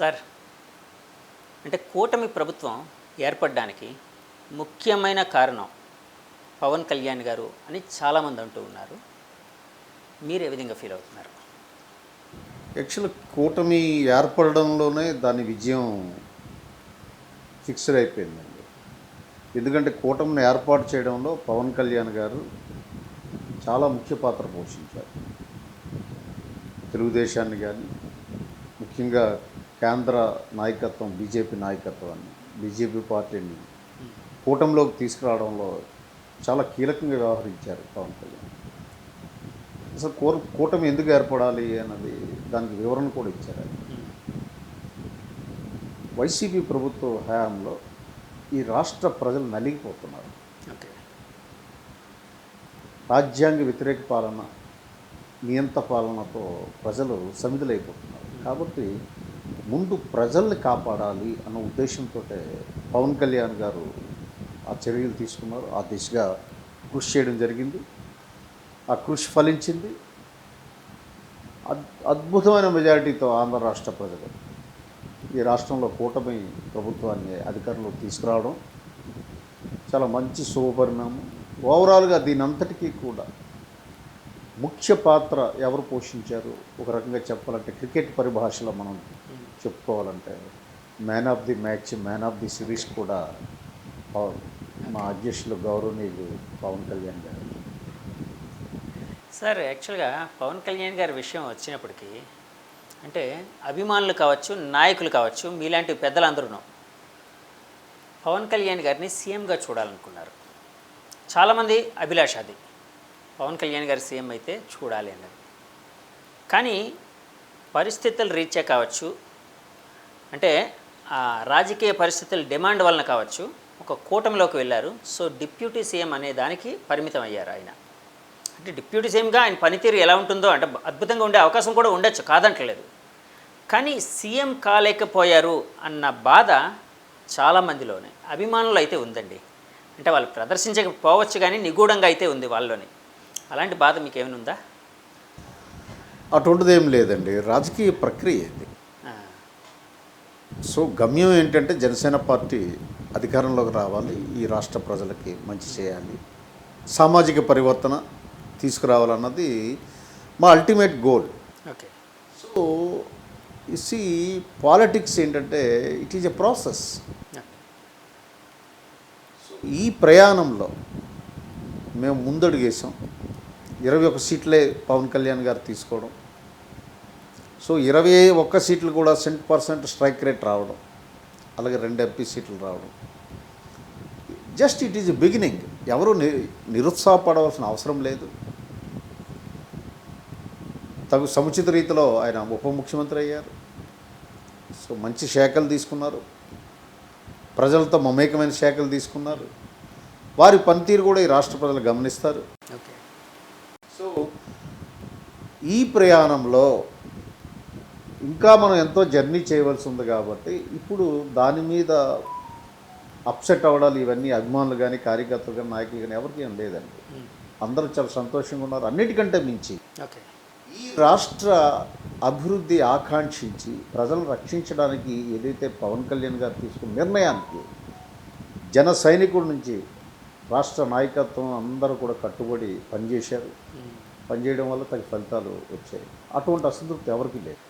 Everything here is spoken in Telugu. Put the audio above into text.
సార్, అంటే కూటమి ప్రభుత్వం ఏర్పడడానికి ముఖ్యమైన కారణం పవన్ కళ్యాణ్ గారు అని చాలామంది అంటూ ఉన్నారు. మీరు ఏ విధంగా ఫీల్ అవుతున్నారు? యాక్చువల్ కూటమి ఏర్పడడంలోనే దాని విజయం ఫిక్స్డ్ అయిపోయిందండి. ఎందుకంటే కూటమిని ఏర్పాటు చేయడంలో పవన్ కళ్యాణ్ గారు చాలా ముఖ్య పాత్ర పోషించారు. తెలుగుదేశాన్ని కానీ, ముఖ్యంగా కేంద్ర నాయకత్వం, బీజేపీ నాయకత్వాన్ని, బీజేపీ పార్టీని కూటమిలోకి తీసుకురావడంలో చాలా కీలకంగా వ్యవహరించారు పవన్ కళ్యాణ్. అసలు కూటమి ఎందుకు ఏర్పడాలి అన్నది దానికి వివరణ కూడా ఇచ్చారు. వైసీపీ ప్రభుత్వ హయాంలో ఈ రాష్ట్ర ప్రజలు నలిగిపోతున్నారు. ఓకే. రాజ్యాంగ వ్యతిరేక పాలన, నియంత పాలనతో ప్రజలు సమిధులైపోతున్నారు. కాబట్టి ముందు ప్రజల్ని కాపాడాలి అన్న ఉద్దేశంతో పవన్ కళ్యాణ్ గారు ఆ చర్యలు తీసుకున్నారు. ఆ దిశగా కృషి చేయడం జరిగింది. ఆ కృషి ఫలించింది. అద్భుతమైన మెజారిటీతో ఆంధ్ర రాష్ట్ర ప్రజలు ఈ రాష్ట్రంలో కూటమి ప్రభుత్వాన్ని అధికారంలోకి తీసుకురావడం చాలా మంచి శుభపరిణామం. ఓవరాల్గా దీని అంతటికీ కూడా ముఖ్య పాత్ర ఎవరు పోషించారు? ఒక రకంగా చెప్పాలంటే క్రికెట్ పరిభాషలో మనం చెప్పుకోవాలంటే man of the match, man of the series కూడా మా అధ్యక్షులు గౌరవనీయులు పవన్ కళ్యాణ్ గారు. సార్, యాక్చువల్గా పవన్ కళ్యాణ్ గారి విషయం వచ్చినప్పటికీ అంటే అభిమానులు కావచ్చు, నాయకులు కావచ్చు, మీలాంటి పెద్దలందరూ పవన్ కళ్యాణ్ గారిని సీఎంగా చూడాలనుకున్నారు. చాలామంది అభిలాష అది, పవన్ కళ్యాణ్ గారి సీఎం అయితే చూడాలి అన్నది. కానీ పరిస్థితుల రీత్యా కావచ్చు, అంటే రాజకీయ పరిస్థితుల డిమాండ్ వలన కావచ్చు, ఒక కూటమిలోకి వెళ్ళారు. సో డిప్యూటీ సీఎం అనే దానికి పరిమితం అయ్యారు ఆయన. అంటే డిప్యూటీ సీఎంగా ఆయన పనితీరు ఎలా ఉంటుందో అంటే అద్భుతంగా ఉండే అవకాశం కూడా ఉండొచ్చు, కాదంటలేదు. కానీ సీఎం కాలేకపోయారు అన్న బాధ చాలామందిలోనే, అభిమానులు అయితే ఉందండి. అంటే వాళ్ళు ప్రదర్శించకపోవచ్చు కానీ నిగూఢంగా అయితే ఉంది వాళ్ళలోని. అలాంటి బాధ మీకు ఏమైనా ఉందా? అటువంటిది ఏం లేదండి. రాజకీయ ప్రక్రియ ఇది. సో గమ్యం ఏంటంటే జనసేన పార్టీ అధికారంలోకి రావాలి, ఈ రాష్ట్ర ప్రజలకి మంచి చేయాలి, సామాజిక పరివర్తన తీసుకురావాలన్నది మా అల్టిమేట్ గోల్. ఓకే. సో సి పాలిటిక్స్ ఏంటంటే ఇట్ ఈజ్ ఎ ప్రాసెస్. ఈ ప్రయాణంలో మేము ముందడుగేసాం. 21 సీట్లే పవన్ కళ్యాణ్ గారు తీసుకోవడం, సో 21 సీట్లు కూడా 100% స్ట్రైక్ రేట్ రావడం, అలాగే 2 ఎంపీ సీట్లు రావడం, జస్ట్ ఇట్ ఈజ్ బిగినింగ్. ఎవరు నిరుత్సాహపడవలసిన అవసరం లేదు. తగు సముచిత రీతిలో ఆయన ఉప ముఖ్యమంత్రి అయ్యారు. సో మంచి శాఖలు తీసుకున్నారు, ప్రజలతో మమేకమైన శాఖలు తీసుకున్నారు. వారి పనితీరు కూడా ఈ రాష్ట్ర ప్రజలు గమనిస్తారు. ఓకే. సో ఈ ప్రయాణంలో ఇంకా మనం ఎంతో జర్నీ చేయవలసి ఉంది. కాబట్టి ఇప్పుడు దాని మీద అప్సెట్ అవ్వడాలు ఇవన్నీ అభిమానులు కానీ, కార్యకర్తలు కానీ, నాయకులు కానీ ఎవరికి ఏం లేదండి. అందరూ చాలా సంతోషంగా ఉన్నారు. అన్నిటికంటే మించి ఓకే, ఈ రాష్ట్ర అభివృద్ధి ఆకాంక్షించి ప్రజలను రక్షించడానికి ఏదైతే పవన్ కళ్యాణ్ గారు తీసుకున్న నిర్ణయానికి జన సైనికుల నుంచి రాష్ట్ర నాయకత్వం అందరూ కూడా కట్టుబడి పనిచేశారు. పనిచేయడం వల్ల తగిన ఫలితాలు వచ్చాయి. అటువంటి అసంతృప్తి ఎవరికి లేదు.